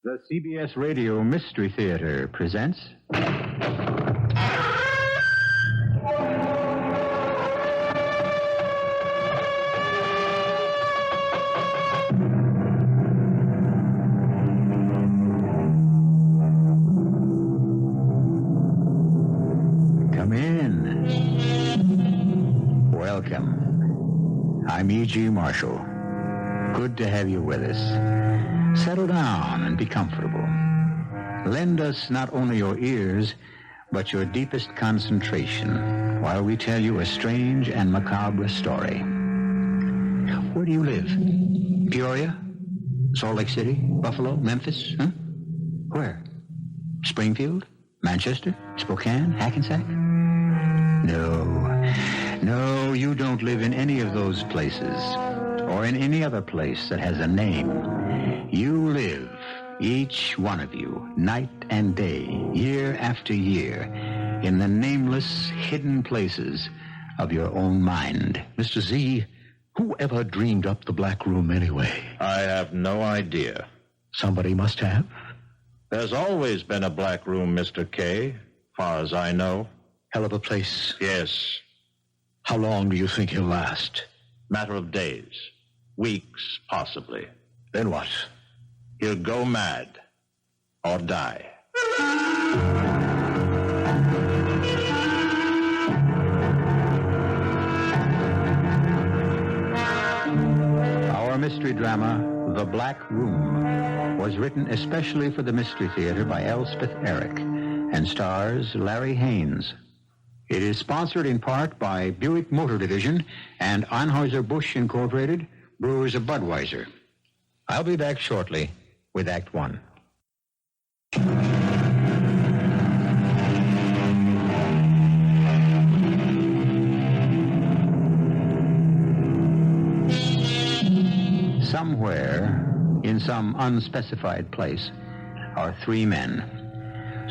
The CBS Radio Mystery Theater presents... Come in. Welcome. I'm E.G. Marshall. Good to have you with us. Settle down and be comfortable. Lend us not only your ears, but your deepest concentration while we tell you a strange and macabre story. Where do you live? Peoria? Salt Lake City? Buffalo? Memphis? Huh? Where? Springfield? Manchester? Spokane? Hackensack? No, you don't live in any of those places, or in any other place that has a name. You live, each one of you, night and day, year after year, in the nameless, hidden places of your own mind. Mr. Z, who ever dreamed up the Black Room anyway? I have no idea. Somebody must have. There's always been a Black Room, Mr. K, far as I know. Hell of a place. Yes. How long do you think he'll last? Matter of days. Weeks, possibly. Then what? He'll go mad. Or die. Our mystery drama, The Black Room, was written especially for the Mystery Theater by Elspeth Eric and stars Larry Haines. It is sponsored in part by Buick Motor Division and Anheuser-Busch Incorporated, Brewers of Budweiser. I'll be back shortly with Act One. Somewhere, in some unspecified place, are three men.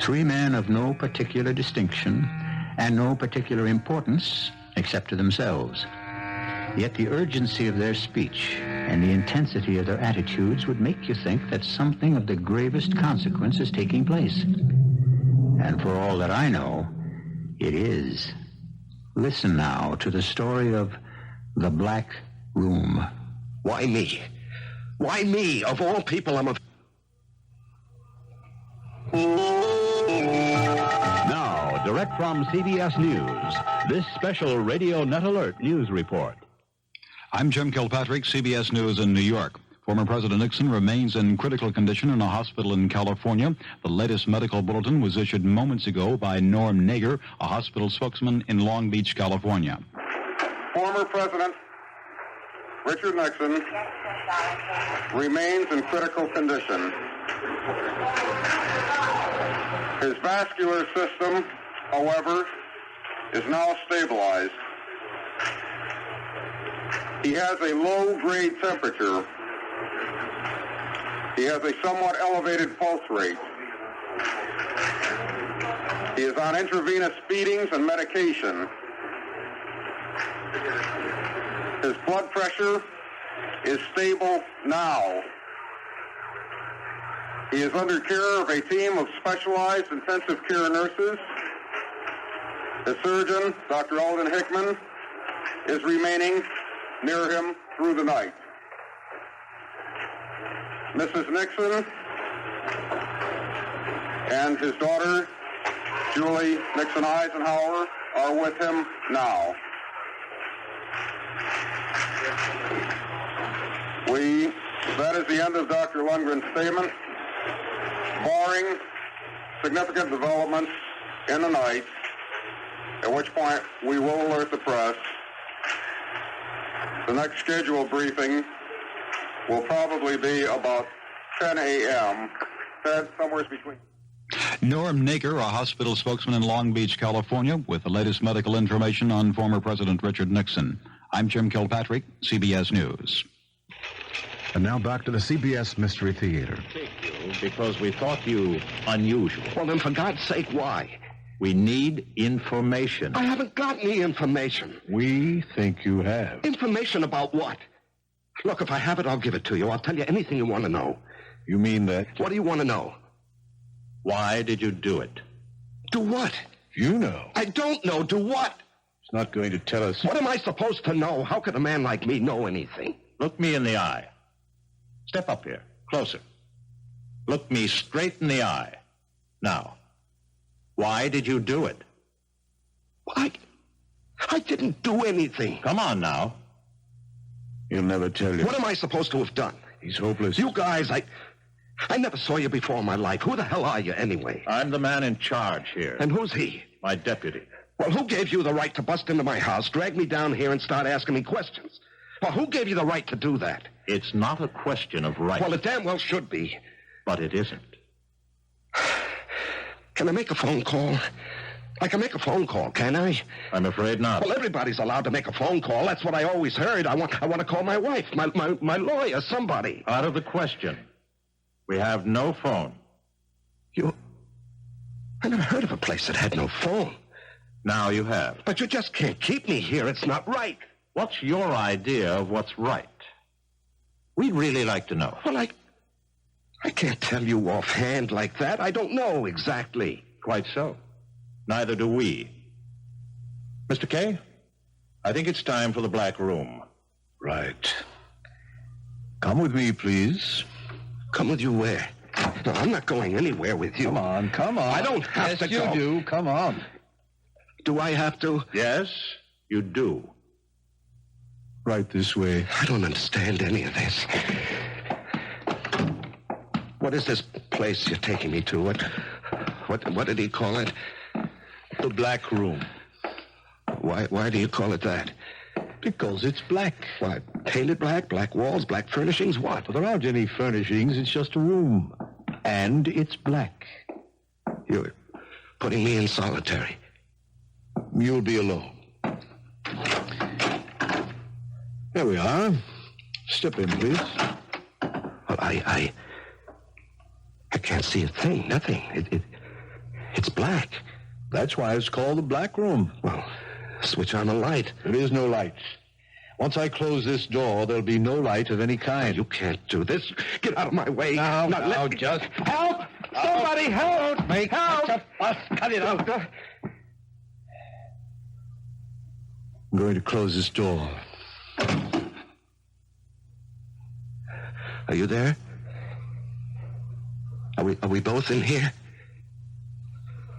Three men of no particular distinction and no particular importance except to themselves. Yet the urgency of their speech and the intensity of their attitudes would make you think that something of the gravest consequence is taking place. And for all that I know, it is. Listen now to the story of The Black Room. Why me? Why me? Of all people, I'm a... Now, direct from CBS News, this special Radio Net Alert News Report. I'm Jim Kilpatrick, CBS News in New York. Former President Nixon remains in critical condition in a hospital in California. The latest medical bulletin was issued moments ago by Norm Nager, a hospital spokesman in Long Beach, California. Former President Richard Nixon remains in critical condition. His vascular system, however, is now stabilized. He has a low-grade temperature. He has a somewhat elevated pulse rate. He is on intravenous feedings and medication. His blood pressure is stable now. He is under care of a team of specialized intensive care nurses. The surgeon, Dr. Alden Hickman, is remaining near him through the night. Mrs. Nixon and his daughter, Julie Nixon Eisenhower, are with him now. That is the end of Dr. Lundgren's statement. Barring significant developments in the night, at which point we will alert the press. The next scheduled briefing will probably be about 10 a.m., somewhere between... Norm Nager, a hospital spokesman in Long Beach, California, with the latest medical information on former President Richard Nixon. I'm Jim Kilpatrick, CBS News. And now back to the CBS Mystery Theater. Take you because we thought you unusual. Well, then, for God's sake, why? We need information. I haven't got any information. We think you have. Information about what? Look, if I have it, I'll give it to you. I'll tell you anything you want to know. You mean that? What do you want to know? Why did you do it? Do what? You know. I don't know. Do what? He's not going to tell us. What am I supposed to know? How could a man like me know anything? Look me in the eye. Step up here. Closer. Look me straight in the eye. Now, why did you do it? I didn't do anything. Come on now. He'll never tell you. What am I supposed to have done? He's hopeless. You guys, I never saw you before in my life. Who the hell are you anyway? I'm the man in charge here. And who's he? My deputy. Well, who gave you the right to bust into my house, drag me down here, and start asking me questions? Well, who gave you the right to do that? It's not a question of right. Well, it damn well should be. But it isn't. Can I make a phone call? I can make a phone call, can I? I'm afraid not. Well, everybody's allowed to make a phone call. That's what I always heard. I want to call my wife, my lawyer, somebody. Out of the question. We have no phone. I never heard of a place that had no phone. Now you have. But you just can't keep me here. It's not right. What's your idea of what's right? We'd really like to know. Well, I can't tell you offhand like that. I don't know exactly. Quite so. Neither do we. Mr. Kay, I think it's time for the black room. Right. Come with me, please. Come with you where? No, I'm not going anywhere with you. Come on. I don't have to go. Yes, you do. Come on. Do I have to? Yes, you do. Right this way. I don't understand any of this. What is this place you're taking me to? What did he call it? The black room. Why do you call it that? Because it's black. Why, painted black, black walls, black furnishings, what? Well, there aren't any furnishings. It's just a room. And it's black. You're putting me in solitary. You'll be alone. There we are. Step in, please. Well, I can't see a thing, nothing. It's black. That's why it's called the black room. Well, switch on the light. There is no light. Once I close this door, there'll be no light of any kind. You can't do this. Get out of my way. Now, let me... just... Help! Somebody help! Don't make help! such a fuss. Cut it out. I'm going to close this door. Are you there? Are we both in here?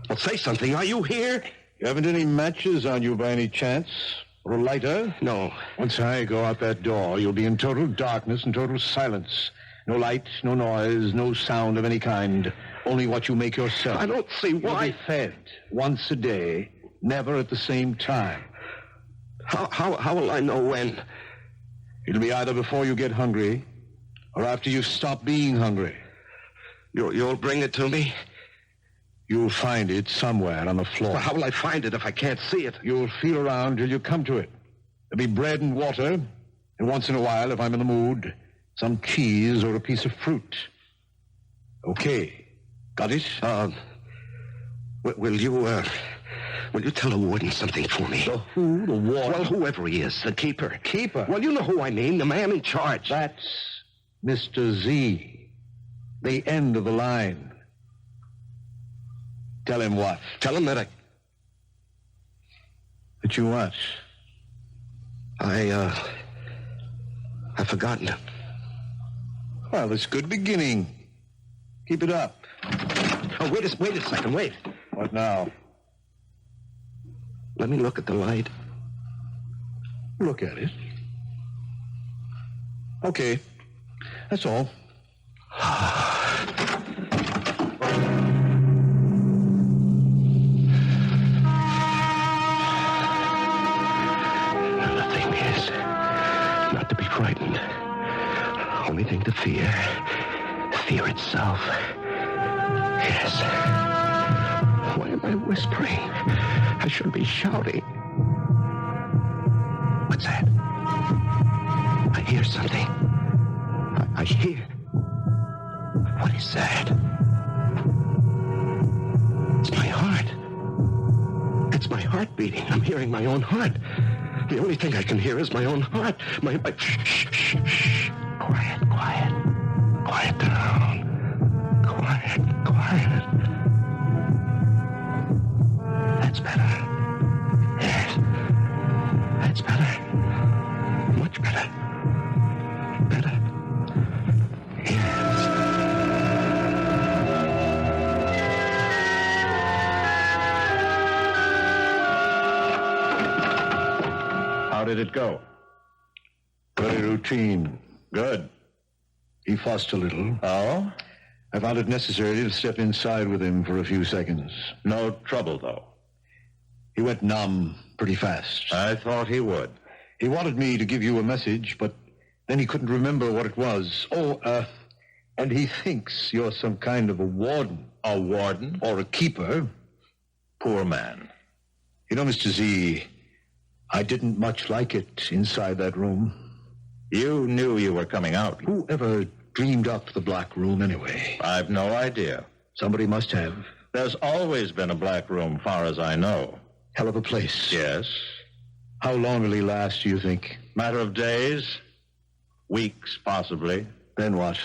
Well, say something. Are you here? You haven't any matches on you by any chance? Or a lighter? No. Once I go out that door, you'll be in total darkness and total silence. No light, no noise, no sound of any kind. Only what you make yourself. I don't see why. You'll be fed once a day, never at the same time. How will I know when? It'll be either before you get hungry or after you stop being hungry. You'll bring it to me? You'll find it somewhere on the floor. Well, how will I find it if I can't see it? You'll feel around till you come to it. There'll be bread and water, and once in a while, if I'm in the mood, some cheese or a piece of fruit. Okay. Got it? Will you tell the warden something for me? The who? The warden? Well, whoever he is, the keeper. Keeper? Well, you know who I mean, the man in charge. That's Mr. Z. The end of the line. Tell him what? Tell him that That you what? I've forgotten it. Well, it's a good beginning. Keep it up. Oh, wait a second, wait. What now? Let me look at the light. Look at it. Okay. That's all. The thing is, not to be frightened. Only thing to fear itself. Yes. Why am I whispering? I should be shouting. What's that? I hear something. I hear. What is that? It's my heart. It's my heart beating. I'm hearing my own heart. The only thing I can hear is my own heart. Shh. Quiet. quiet down. Quiet. That's better. Yes. That's better. Much better. Better. Yes. How did it go? Very routine. Good. He fussed a little. Oh? I found it necessary to step inside with him for a few seconds. No trouble, though. He went numb pretty fast. I thought he would. He wanted me to give you a message, but then he couldn't remember what it was. And he thinks you're some kind of a warden. A warden? Or a keeper. Poor man. You know, Mr. Z, I didn't much like it inside that room. You knew you were coming out. Who ever dreamed up the black room anyway? I've no idea. Somebody must have. There's always been a black room, far as I know. Hell of a place. Yes. How long will he last, do you think? Matter of days. Weeks, possibly. Then what?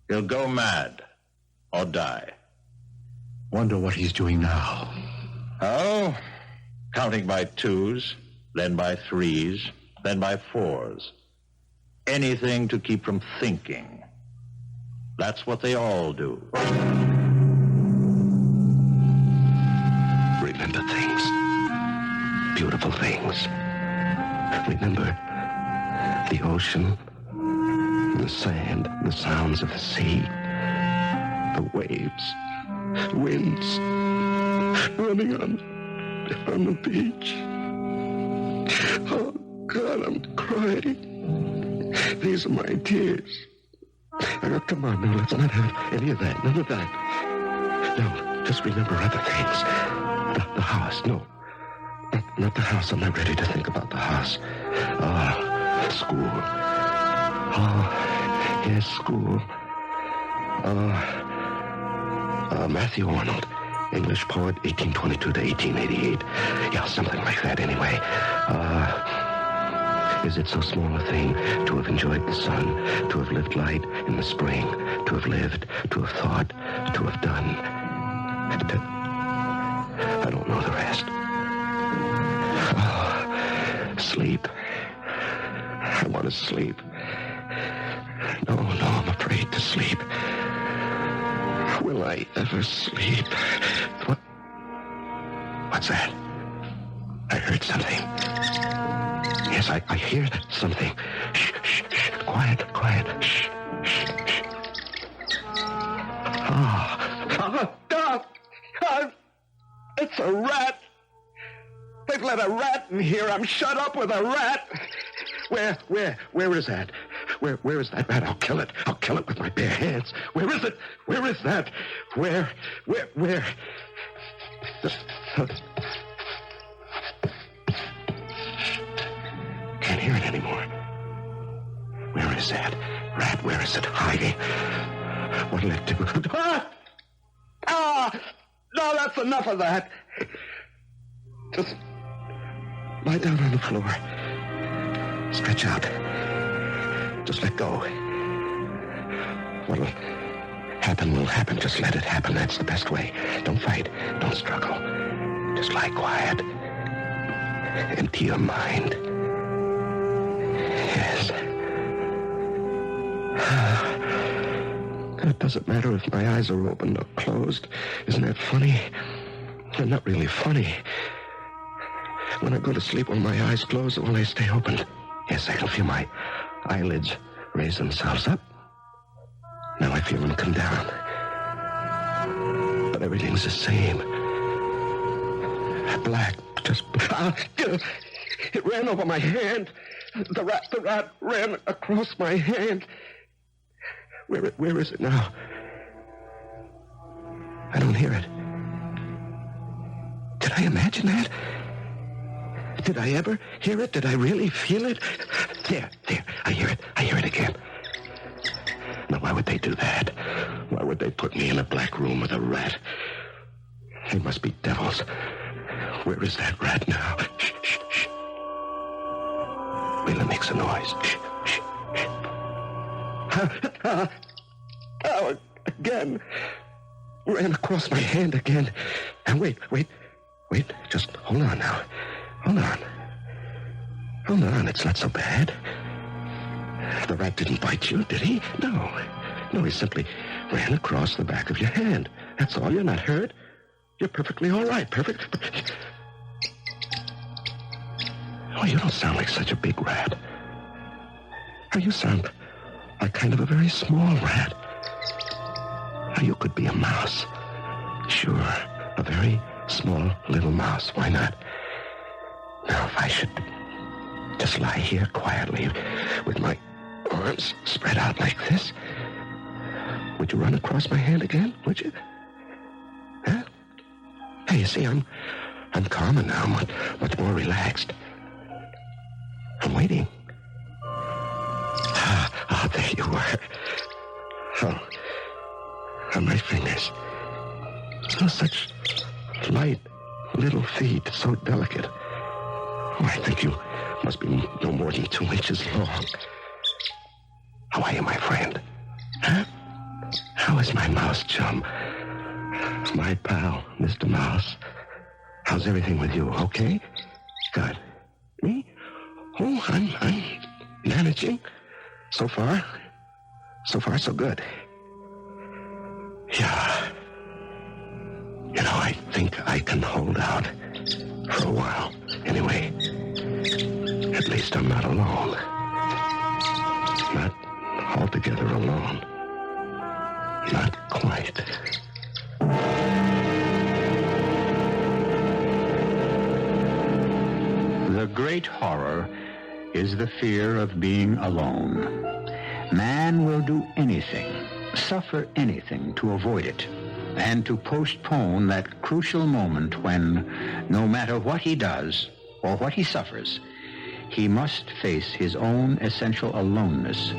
He'll go mad. Or die. Wonder what he's doing now. Oh? Counting by twos, then by threes, then by fours. Anything to keep from thinking. That's what they all do. Remember things. Beautiful things. Remember the ocean, the sand, the sounds of the sea, the waves, winds, running on the beach. Oh, God, I'm crying. These are my tears. Come on, now, let's not have any of that. None of that. No, just remember other things. The house, no. Not the house. I'm not ready to think about the house. School. Yes, school. Matthew Arnold, English poet, 1822 to 1888. Yeah, something like that anyway. Is it so small a thing to have enjoyed the sun, to have lived light in the spring, to have lived, to have thought, to have done? I don't know the rest. Sleep. I want to sleep. No, I'm afraid to sleep. Will I ever sleep? What's that? I heard something. Yes, I hear something. Shh. Quiet. Shh. It's a rat. They've let a rat in here. I'm shut up with a rat. Where is that? Where is that rat? I'll kill it. I'll kill it with my bare hands. Where is it? Where is that? Where? Can't hear it anymore. Where is that rat? Where is it hiding? What'll it do? No, that's enough of that. Just lie down on the floor. Stretch out. Just let go. What'll happen will happen. Just let it happen. That's the best way. Don't fight. Don't struggle. Just lie quiet. Empty your mind. Yes. It doesn't matter if my eyes are open or closed. Isn't that funny? They're not really funny. When I go to sleep, will my eyes close or will they stay open? Yes, I can feel my eyelids raise themselves up. Now I feel them come down. But everything's the same. Black, just black. It ran over my hand. The rat ran across my hand. Where is it now? I don't hear it. Did I imagine that? Did I ever hear it? Did I really feel it? There. I hear it. I hear it again. Now, why would they do that? Why would they put me in a black room with a rat? They must be devils. Where is that rat now? Shh. Wait, it makes a noise. Shh. Oh, again. Ran across my hand again. And wait. Just hold on now. Hold on. It's not so bad. The rat didn't bite you, did he? No, he simply ran across the back of your hand. That's all. You're not hurt. You're perfectly all right. Perfect. Oh, you don't sound like such a big rat. Oh, you sound like kind of a very small rat. Oh, you could be a mouse. Sure, a very small little mouse. Why not? Now, if I should just lie here quietly with my arms spread out like this, would you run across my hand again? Would you? Huh? Hey, you see, I'm calmer now, much more relaxed. I'm waiting. Oh, there you were. Oh, my fingers. Oh, such light little feet, so delicate. Oh, I think you must be no more than 2 inches long. How are you, my friend? Huh? How is my mouse chum? My pal, Mr. Mouse. How's everything with you? Okay? Good. Me? Oh, I'm managing. So far, so good. Yeah. You know, I think I can hold out for a while. Anyway, at least I'm not alone. Not altogether alone. Not quite. The great horror is the fear of being alone. Man will do anything, suffer anything to avoid it, and to postpone that crucial moment when, no matter what he does or what he suffers, he must face his own essential aloneness,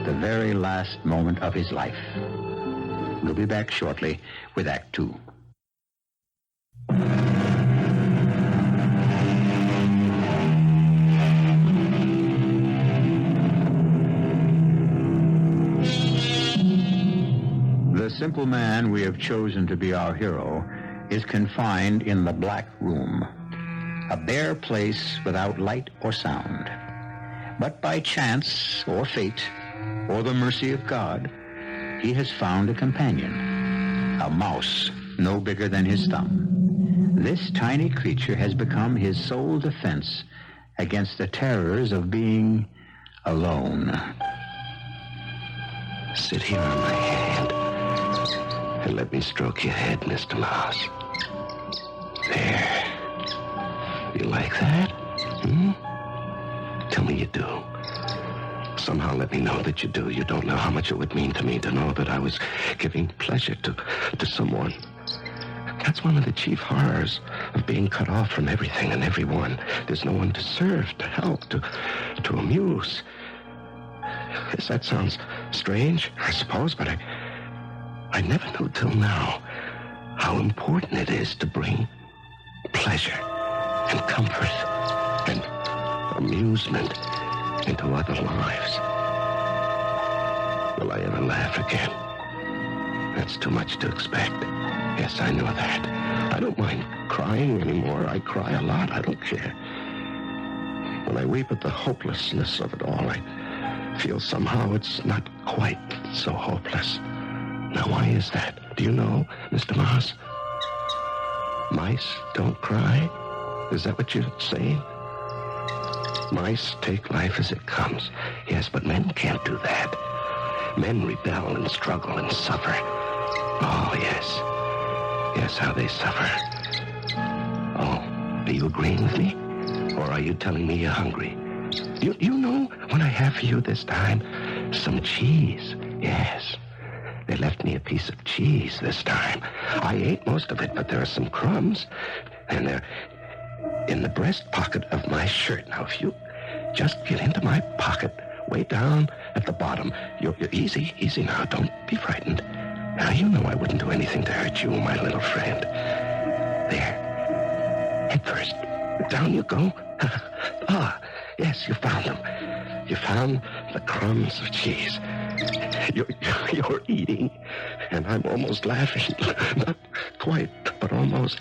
the very last moment of his life. We'll be back shortly with Act Two. The simple man we have chosen to be our hero is confined in the Black Room, a bare place without light or sound. But by chance or fate or the mercy of God, he has found a companion, a mouse no bigger than his thumb. This tiny creature has become his sole defense against the terrors of being alone. Sit here on my hand and let me stroke your head, Mr. Mouse. There. You like that? Tell me you do. Somehow let me know that you do. You don't know how much it would mean to me to know that I was giving pleasure to someone. That's one of the chief horrors of being cut off from everything and everyone. There's no one to serve, to help, to amuse. Yes, that sounds strange, I suppose, but I never knew till now how important it is to bring pleasure and comfort and amusement into other lives. Will I ever laugh again? That's too much to expect. Yes, I know that. I don't mind crying anymore. I cry a lot. I don't care. When I weep at the hopelessness of it all, I feel somehow it's not quite so hopeless. Now, why is that? Do you know, Mr. Mouse? Mice don't cry? Is that what you're saying? Mice take life as it comes. Yes, but men can't do that. Men rebel and struggle and suffer. Oh, yes. Yes, how they suffer. Oh, are you agreeing with me? Or are you telling me you're hungry? You know what I have for you this time? Some cheese. Yes. They left me a piece of cheese this time. I ate most of it, but there are some crumbs. And they're in the breast pocket of my shirt. Now, if you just get into my pocket, way down at the bottom, you're easy now. Don't be frightened. Now, you know I wouldn't do anything to hurt you, my little friend. There. Head first. Down you go. Ah, yes, you found them. You found the crumbs of cheese. You're eating, and I'm almost laughing. Not quite, but almost.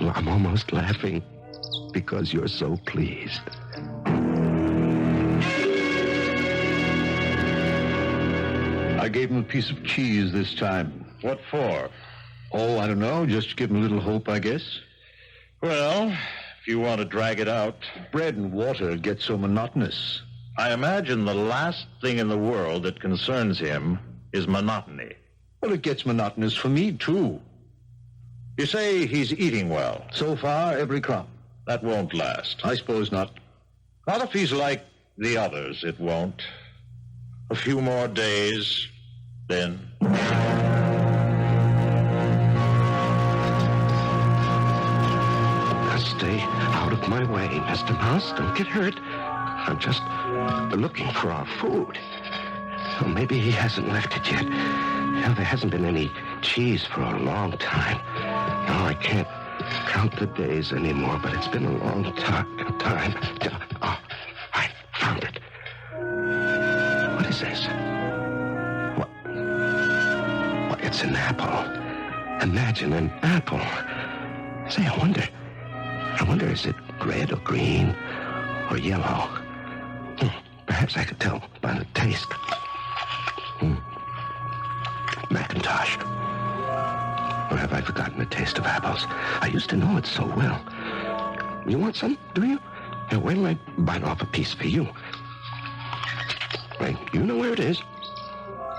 I'm almost laughing because you're so pleased. I gave him a piece of cheese this time. What for? Oh, I don't know. Just to give him a little hope, I guess. Well, if you want to drag it out. Bread and water get so monotonous. I imagine the last thing in the world that concerns him is monotony. Well, it gets monotonous for me, too. You say he's eating well. So far, every crumb. That won't last. I suppose not. Not if he's like the others, it won't. A few more days, then... Now stay out of my way, Mr. Mouse. Don't get hurt. I'm just looking for our food. Well, maybe he hasn't left it yet. There hasn't been any cheese for a long time. No, I can't count the days anymore, but it's been a long time. Oh, I found it. What is this? What? Well, it's an apple. Imagine an apple. Say, I wonder, is it red or green or yellow? Perhaps I could tell by the taste. Macintosh. Or have I forgotten the taste of apples? I used to know it so well. You want some, do you? Now, wait till I bite off a piece for you. Right, you know where it is.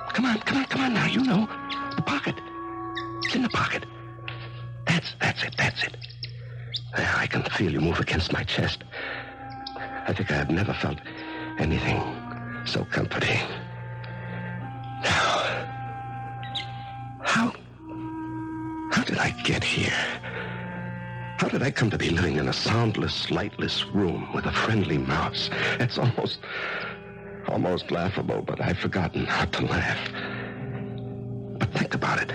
Come on now, you know. The pocket. It's in the pocket. That's it. I can feel you move against my chest. I think I have never felt anything so comforting. Now, how did I get here? How did I come to be living in a soundless, lightless room with a friendly mouse? It's almost laughable, but I've forgotten how to laugh. But think about it.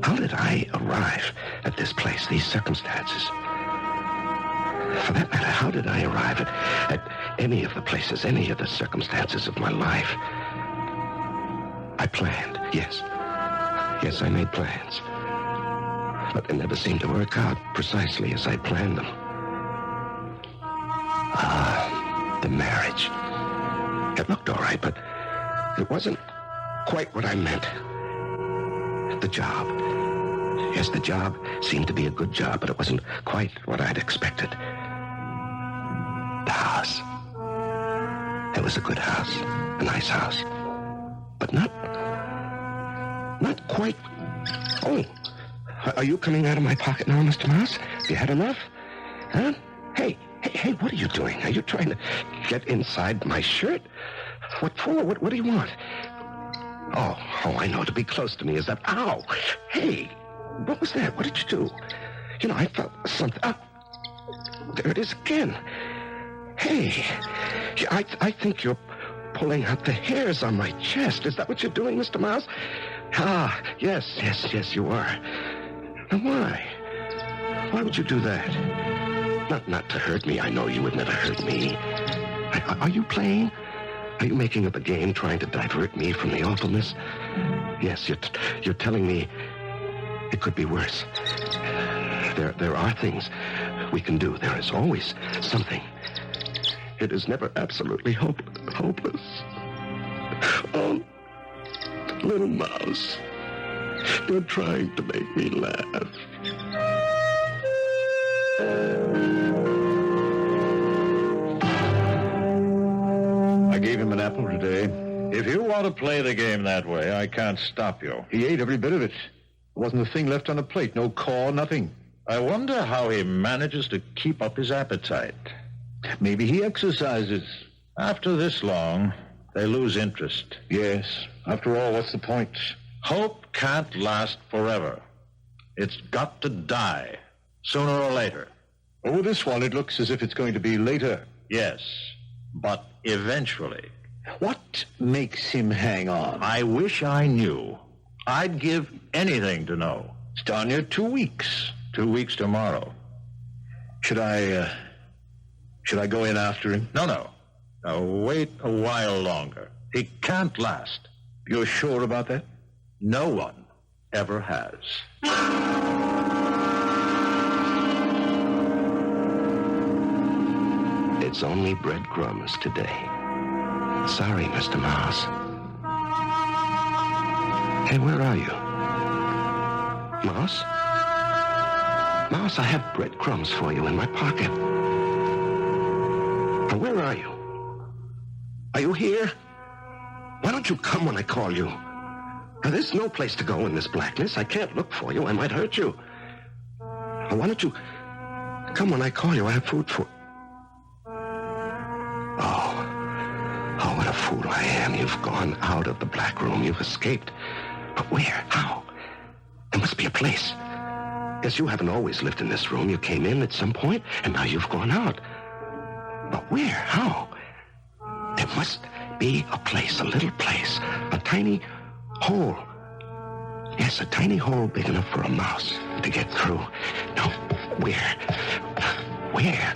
How did I arrive at this place, these circumstances? For that matter, how did I arrive at any of the places, any of the circumstances of my life? I planned, yes. Yes, I made plans. But they never seemed to work out precisely as I planned them. The marriage. It looked all right, but it wasn't quite what I meant. The job. Yes, the job seemed to be a good job, but it wasn't quite what I'd expected. The house. It was a good house, a nice house, but not quite. Oh, are you coming out of my pocket now, Mr. Mouse? Have you had enough? Huh? Hey, what are you doing? Are you trying to get inside my shirt? What for? What do you want? Oh, I know. To be close to me is that... Ow! Hey, what was that? What did you do? You know, I felt something... Oh, there it is again. Hey, I think you're pulling out the hairs on my chest. Is that what you're doing, Mr. Mouse? Ah, yes, you are. Now, why? Why would you do that? Not to hurt me. I know you would never hurt me. Are you playing? Are you making up a game trying to divert me from the awfulness? Yes, you're telling me it could be worse. There are things we can do. There is always something. It is never absolutely hopeless. Oh, little mouse, you're trying to make me laugh. I gave him an apple today. If you want to play the game that way, I can't stop you. He ate every bit of it. There wasn't a thing left on the plate. No core, nothing. I wonder how he manages to keep up his appetite. Maybe he exercises. After this long, they lose interest. Yes. After all, what's the point? Hope can't last forever. It's got to die, sooner or later. Oh, this one, it looks as if it's going to be later. Yes, but eventually. What makes him hang on? I wish I knew. I'd give anything to know. It's darn near 2 weeks. 2 weeks tomorrow. Should I go in after him? No. Now, wait a while longer. He can't last. You're sure about that? No one ever has. It's only breadcrumbs today. Sorry, Mr. Mouse. Hey, where are you? Mouse? Mouse, I have breadcrumbs for you in my pocket. Now, where are you? Are you here? Why don't you come when I call you? Now, there's no place to go in this blackness. I can't look for you. I might hurt you. Now, why don't you come when I call you? I have food for... Oh, what a fool I am. You've gone out of the black room. You've escaped. But where? How? There must be a place. Yes, you haven't always lived in this room. You came in at some point, and now you've gone out. But where? How? There must be a place, a little place, a tiny hole. Yes, a tiny hole big enough for a mouse to get through. No, where? Where?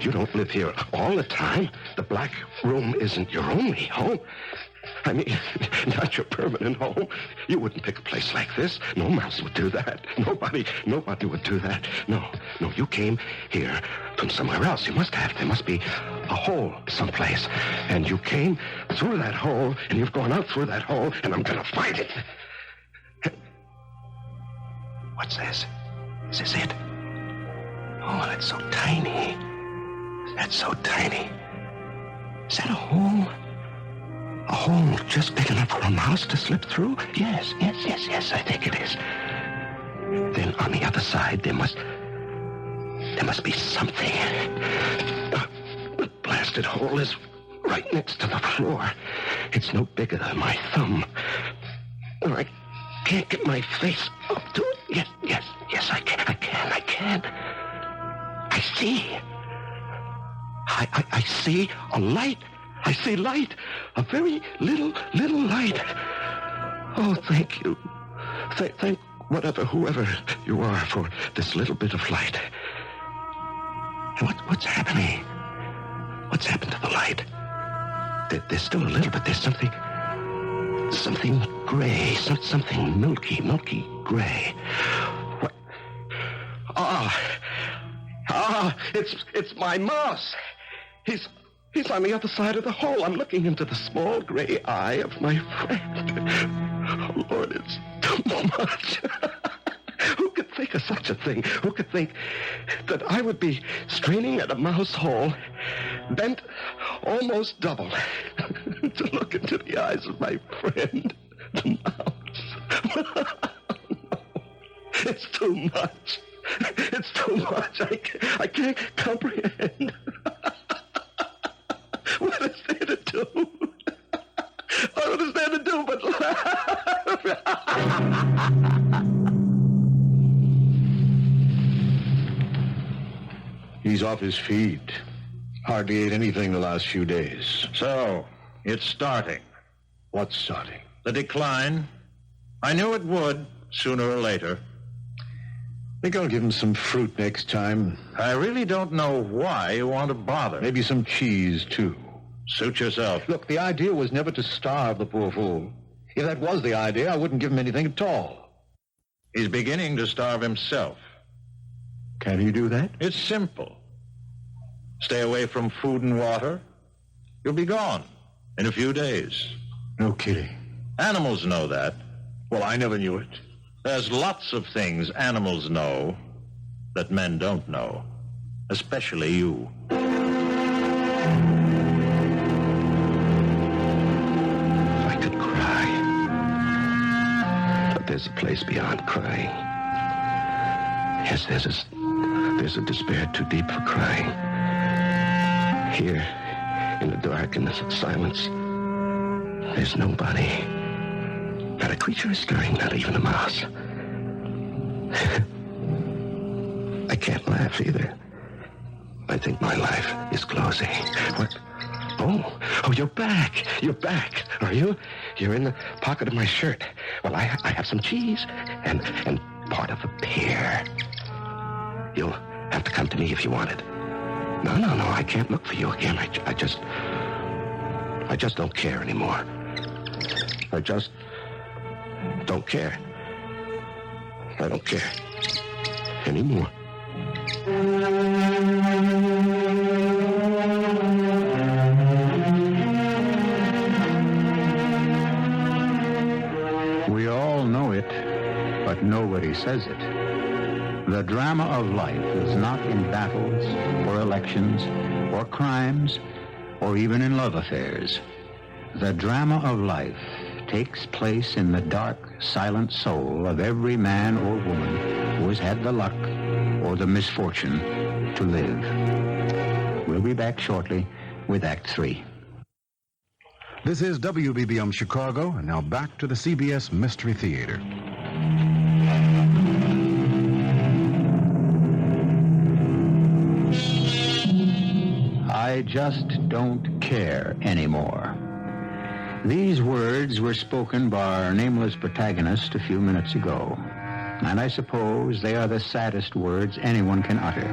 You don't live here all the time. The black room isn't your only home. I mean, not your permanent home. You wouldn't pick a place like this. No mouse would do that. Nobody would do that. No, you came here from somewhere else. You must have. There must be a hole someplace. And you came through that hole, and you've gone out through that hole, and I'm going to find it. What's this? Is this it? Oh, that's so tiny. That's so tiny. Is that a hole? A hole just big enough for a mouse to slip through? Yes, I think it is. Then on the other side, there must be something. The blasted hole is right next to the floor. It's no bigger than my thumb. I can't get my face up to it. Yes, I can. I see. I see a light. I see light. A very little light. Oh, thank you. Thank whoever you are for this little bit of light. What's happening? What's happened to the light? There's still a little, but there's something gray, something milky gray. What? It's my mouse. He's on the other side of the hole. I'm looking into the small gray eye of my friend. Oh, Lord, it's too much. Who could think of such a thing? Who could think that I would be straining at a mouse hole, bent almost double, to look into the eyes of my friend, the mouse? It's too much. It's too much. I can't comprehend. What is there to do? What is there to do but laugh? He's off his feed. Hardly ate anything the last few days. So, it's starting. What's starting? The decline. I knew it would, sooner or later. Think I'll give him some fruit next time. I really don't know why you want to bother. Maybe some cheese, too. Suit yourself. Look, the idea was never to starve the poor fool. If that was the idea, I wouldn't give him anything at all. He's beginning to starve himself. Can he do that? It's simple. Stay away from food and water. You'll be gone in a few days. No kidding. Animals know that. Well, I never knew it. There's lots of things animals know that men don't know, especially you. I could cry, but there's a place beyond crying. Yes, there's a despair too deep for crying. Here, in the dark and the silence, there's nobody. Not a creature is stirring, not even a mouse. I can't laugh either. I think my life is closing. What? Oh, you're back. You're back, are you? You're in the pocket of my shirt. Well, I have some cheese and part of a pear. You'll have to come to me if you want it. No, I can't look for you again. I just don't care anymore. I just don't care. I don't care anymore. We all know it, but nobody says it. The drama of life is not in battles or elections or crimes or even in love affairs. The drama of life takes place in the dark, silent soul of every man or woman who has had the luck or the misfortune to live. We'll be back shortly with Act 3. This is WBBM Chicago, and now back to the CBS Mystery Theater. I just don't care anymore. These words were spoken by our nameless protagonist a few minutes ago, and I suppose they are the saddest words anyone can utter.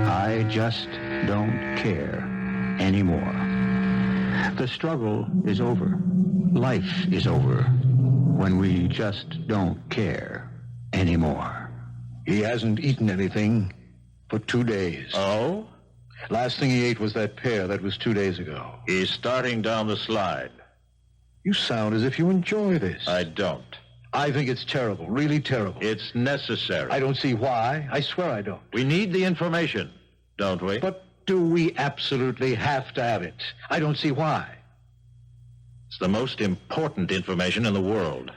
I just don't care anymore. The struggle is over. Life is over when we just don't care anymore. He hasn't eaten anything for 2 days. Oh? Last thing he ate was that pear. That was 2 days ago. He's starting down the slide. You sound as if you enjoy this. I don't. I think it's terrible, really terrible. It's necessary. I don't see why. I swear I don't. We need the information, don't we? But do we absolutely have to have it? I don't see why. It's the most important information in the world.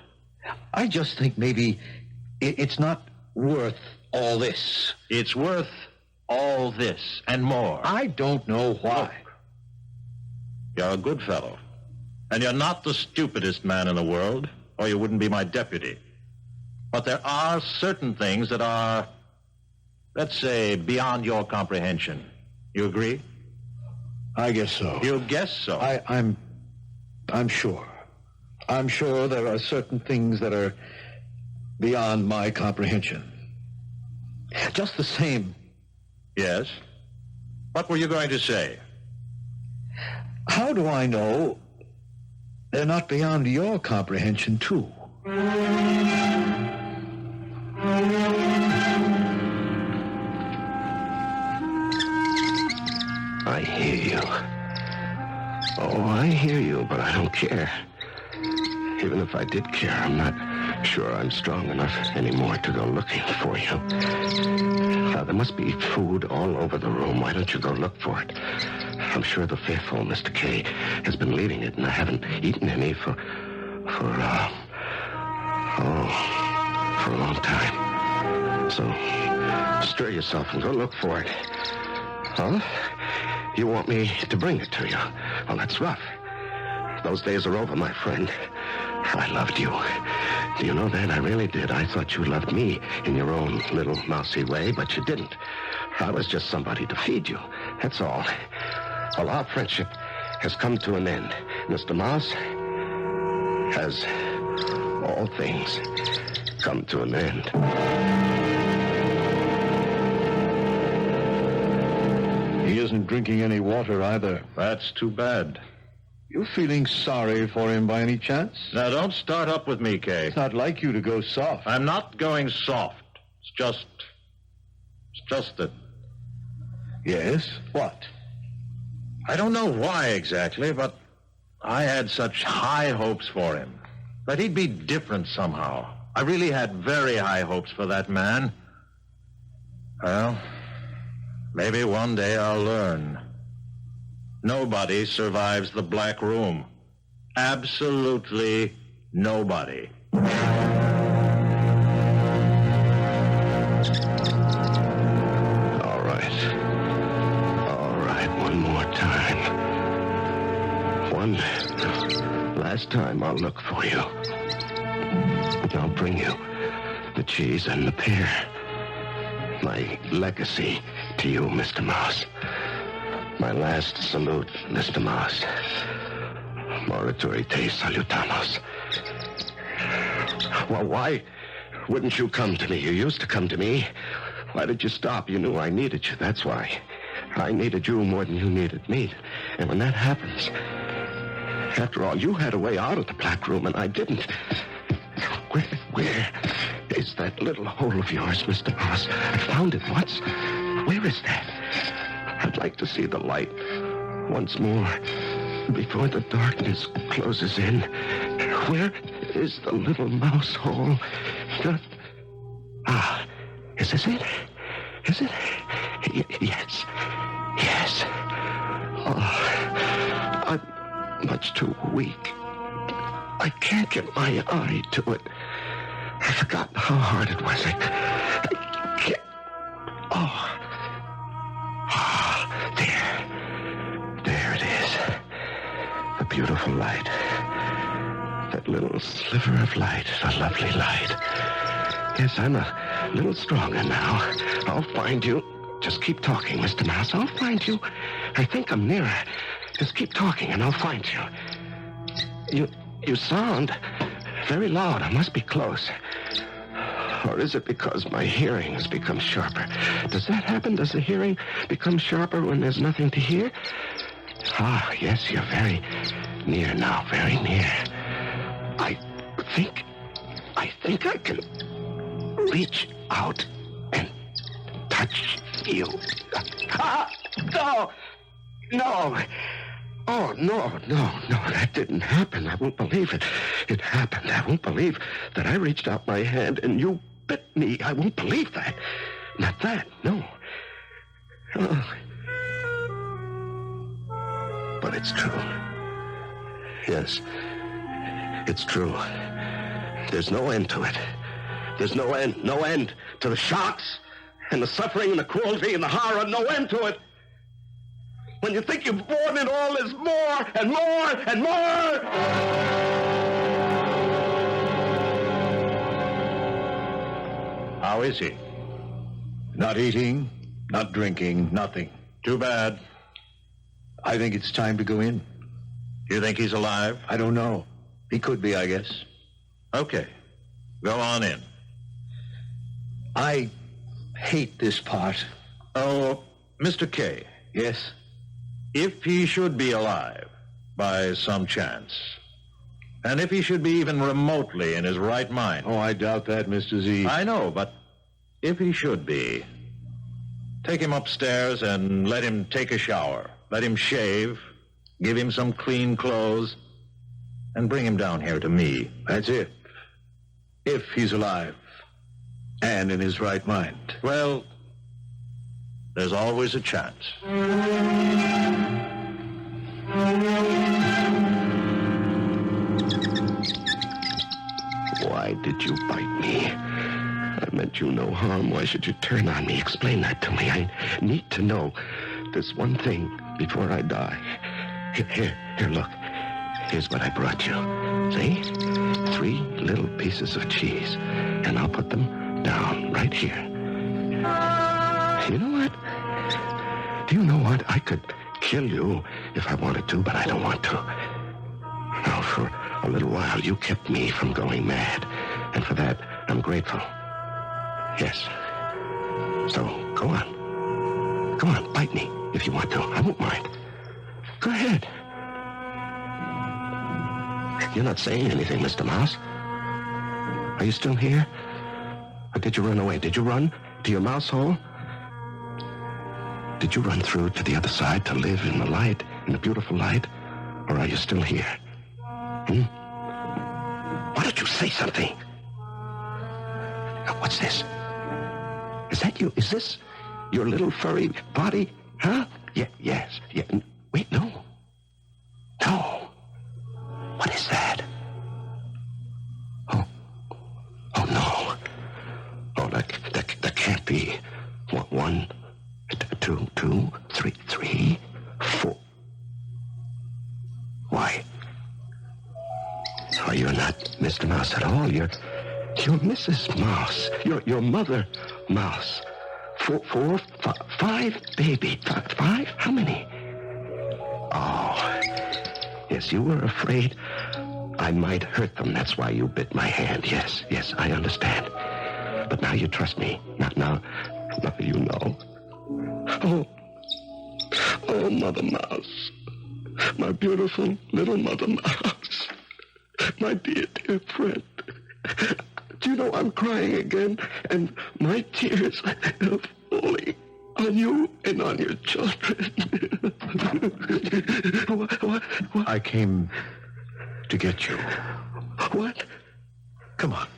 I just think maybe it's not worth all this. It's worth all this and more. I don't know why. Look, you're a good fellow. And you're not the stupidest man in the world, or you wouldn't be my deputy. But there are certain things that are, let's say, beyond your comprehension. You agree? I guess so. You guess so? I'm sure. I'm sure there are certain things that are beyond my comprehension. Just the same. Yes? What were you going to say? How do I know they're not beyond your comprehension, too? I hear you. Oh, I hear you, but I don't care. Even if I did care, I'm not sure I'm strong enough anymore to go looking for you. There must be food all over the room. Why don't you go look for it? I'm sure the faithful Mr. K has been leaving it, and I haven't eaten any for a long time. So, stir yourself and go look for it. Huh? You want me to bring it to you? Well, that's rough. Those days are over, my friend. I loved you. Do you know that? I really did. I thought you loved me in your own little mousy way, but you didn't. I was just somebody to feed you. That's all. Well, our friendship has come to an end. Mr. Mouse, has all things come to an end. He isn't drinking any water either. That's too bad. You feeling sorry for him by any chance? Now, don't start up with me, Kay. It's not like you to go soft. I'm not going soft. It's just that... Yes? What? I don't know why exactly, but I had such high hopes for him. That he'd be different somehow. I really had very high hopes for that man. Well, maybe one day I'll learn. Nobody survives the Black Room. Absolutely nobody. All right, one more time. One last time I'll look for you. I'll bring you the cheese and the pear. My legacy to you, Mr. Mouse. My last salute, Mr. Mouse. Morituri te salutamos. Well, why wouldn't you come to me? You used to come to me. Why did you stop? You knew I needed you, that's why. I needed you more than you needed me. And when that happens, After all, you had a way out of the black room, and I didn't. Where is that little hole of yours, Mr. Moss? I found it once. Where is that? I'd like to see the light once more before the darkness closes in. Where is the little mouse hole? Is this it? Is it? Yes. Yes. Oh, I'm much too weak. I can't get my eye to it. I forgot how hard it was. I can't. There it is. The beautiful light. That little sliver of light. The lovely light. Yes, I'm a little stronger now. I'll find you. Just keep talking, Mr. Mouse. I'll find you. I think I'm nearer. Just keep talking and I'll find you. You sound very loud. I must be close. Or is it because my hearing has become sharper? Does that happen? Does the hearing become sharper when there's nothing to hear? Yes, you're very near now. Very near. I think I can reach out and touch you. No. Oh, no, that didn't happen. I won't believe it. It happened. I won't believe that I reached out my hand and you bit me. I won't believe that. Not that, no. Oh. But it's true. Yes, it's true. There's no end to it. There's no end to the shocks and the suffering and the cruelty and the horror. No end to it. When you think you've borne it all, there's more and more and more. How is he? Not eating, not drinking, nothing. Too bad. I think it's time to go in. You think he's alive? I don't know. He could be, I guess. Okay. Go on in. I hate this part. Oh, Mr. K. Yes? If he should be alive, by some chance, and if he should be even remotely in his right mind. Oh, I doubt that, Mr. Z. I know, but if he should be, take him upstairs and let him take a shower. Let him shave, give him some clean clothes, and bring him down here to me. That's it. If he's alive and in his right mind. Well, there's always a chance. Why did you bite me? I meant you no harm. Why should you turn on me? Explain that to me. I need to know this one thing before I die. Here, look. Here's what I brought you. See? 3 little pieces of cheese. And I'll put them down right here. You know what? Do you know what? I could kill you if I wanted to, but I don't want to. Now, for a little while, you kept me from going mad. And for that, I'm grateful. Yes. So, go on. Go on, bite me if you want to. I won't mind. Go ahead. You're not saying anything, Mr. Mouse. Are you still here? Or did you run away? Did you run to your mouse hole? Did you run through to the other side to live in the light, in the beautiful light? Or are you still here? Why don't you say something? Now, what's this? Is that you? Is this your little furry body? Huh? Yes. Wait, no. No. What is that? Oh, no. Oh, that can't be. 1, 2, 3, 4. Why? Oh, you're not Mr. Mouse at all. You're Mrs. Mouse. You're Mother Mouse. 4, 5, baby. 5? How many? Oh, yes, you were afraid I might hurt them. That's why you bit my hand. Yes, I understand. But now you trust me. Now you know. Oh, Mother Mouse. My beautiful little Mother Mouse. My dear, dear friend. Do you know I'm crying again? And my tears are falling on you and on your children. What? I came to get you. What? Come on.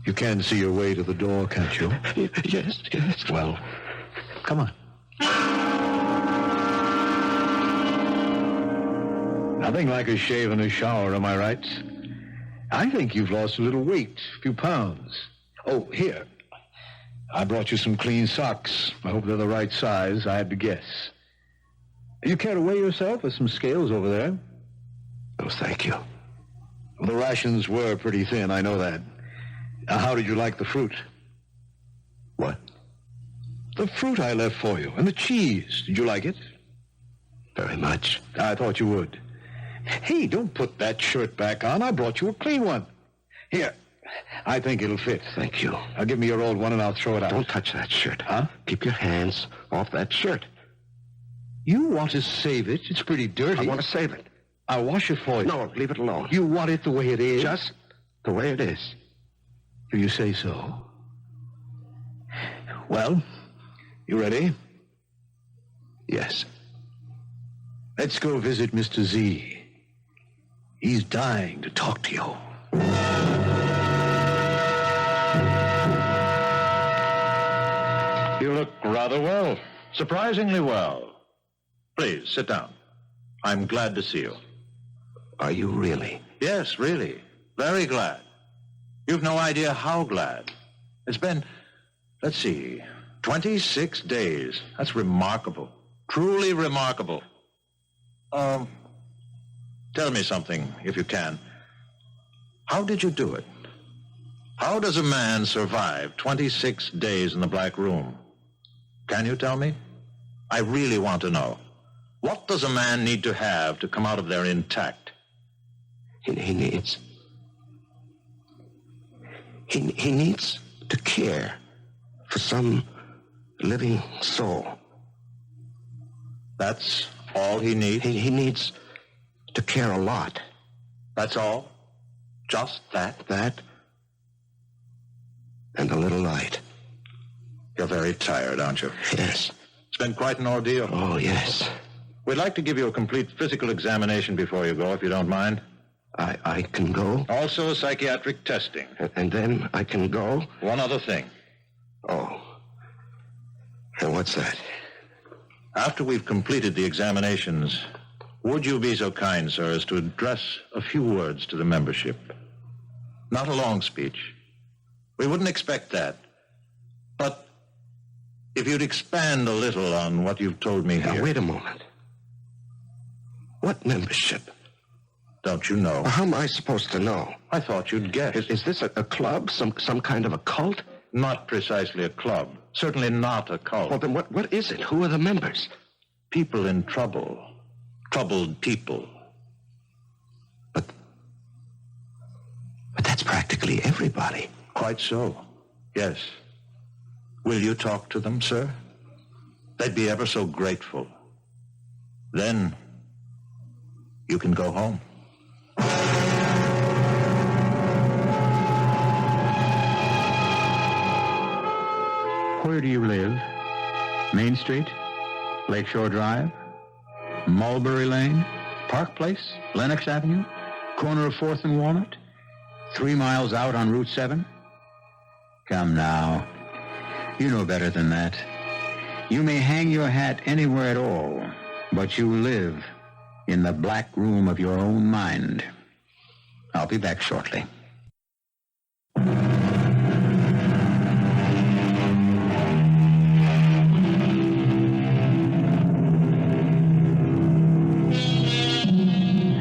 You can see your way to the door, can't you? Yes. Well, come on. Nothing like a shave and a shower, am I right? I think you've lost a little weight, a few pounds. Oh, here. I brought you some clean socks. I hope they're the right size. I had to guess. You care to weigh yourself? There's some scales over there. Oh, thank you. Well, the rations were pretty thin, I know that. How did you like the fruit? What? The fruit I left for you, and the cheese. Did you like it? Very much. I thought you would. Hey, don't put that shirt back on. I brought you a clean one. Here, I think it'll fit. Thank you. Now give me your old one and I'll throw it out. Don't touch that shirt. Huh? Keep your hands off that shirt. You want to save it? It's pretty dirty. I want to save it. I'll wash it for you. No, leave it alone. You want it the way it is? Just the way it is. If you say so. Well, you ready? Yes. Let's go visit Mr. Z. He's dying to talk to you. You look rather well. Surprisingly well. Please, sit down. I'm glad to see you. Are you really? Yes, really. Very glad. You've no idea how glad. It's been, let's see, 26 days. That's remarkable. Truly remarkable. Tell me something, if you can. How did you do it? How does a man survive 26 days in the Black Room? Can you tell me? I really want to know. What does a man need to have to come out of there intact? He needs to care for some living soul. That's all he needs? He needs to care a lot. That's all? Just that? That and a little light. You're very tired, aren't you? Yes. It's been quite an ordeal. Oh, yes. We'd like to give you a complete physical examination before you go, if you don't mind. I can go? Also psychiatric testing. And then I can go? One other thing. Oh. And what's that? After we've completed the examinations, would you be so kind, sir, as to address a few words to the membership? Not a long speech. We wouldn't expect that. But if you'd expand a little on what you've told me Now, here. wait a moment. What membership? Don't you know? How am I supposed to know? I thought you'd guess. Is this a club? Some kind of a cult? Not precisely a club. Certainly not a cult. Well, then what is it? Who are the members? People in trouble. Troubled people. But that's practically everybody. Quite so. Yes. Will you talk to them, sir? They'd be ever so grateful. Then you can go home. Where do you live? Main Street? Lakeshore Drive? Mulberry Lane? Park Place? Lenox Avenue? Corner of 4th and Walnut? 3 miles out on Route 7? Come now. You know better than that. You may hang your hat anywhere at all, but you live in the black room of your own mind. I'll be back shortly.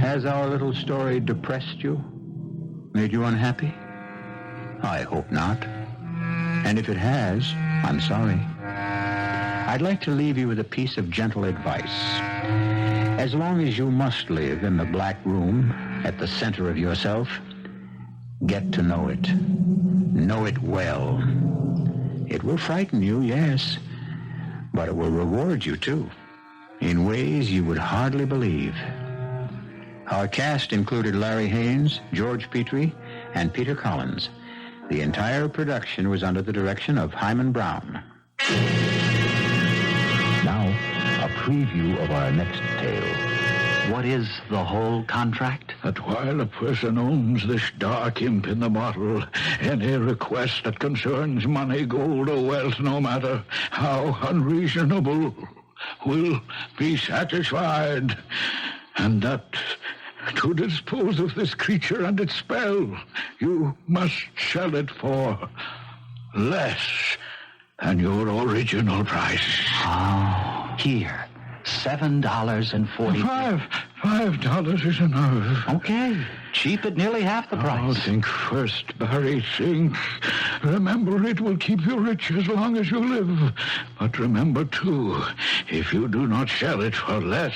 Has our little story depressed you? Made you unhappy? I hope not. And if it has, I'm sorry. I'd like to leave you with a piece of gentle advice. As long as you must live in the black room at the center of yourself, get to know it. Know it well. It will frighten you, yes, but it will reward you too. in ways you would hardly believe. Our cast included Larry Haines, George Petrie, and Peter Collins. The entire production was under the direction of Hyman Brown. Now, a preview of our next tale. What is the whole contract? That while a person owns this dark imp in the bottle, any request that concerns money, gold, or wealth, no matter how unreasonable, will be satisfied. And that to dispose of this creature and its spell, you must sell it for less than your original price. Oh, here. $7.40. $5 is enough. Okay. Cheap at nearly half the price. Oh, think first, Barry, think. Remember, it will keep you rich as long as you live. But remember, too, if you do not sell it for less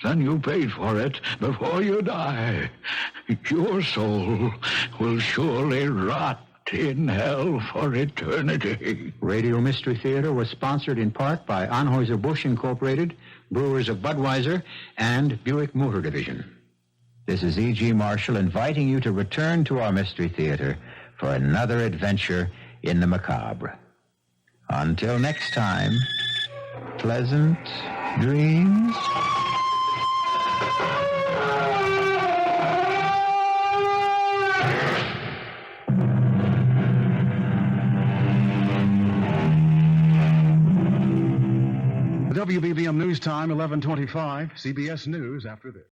than you paid for it before you die, your soul will surely rot in hell for eternity. Radio Mystery Theater was sponsored in part by Anheuser-Busch Incorporated, Brewers of Budweiser, and Buick Motor Division. This is E.G. Marshall inviting you to return to our Mystery Theater for another adventure in the macabre. Until next time, pleasant dreams. WBBM News Time, 11:25. CBS News after this.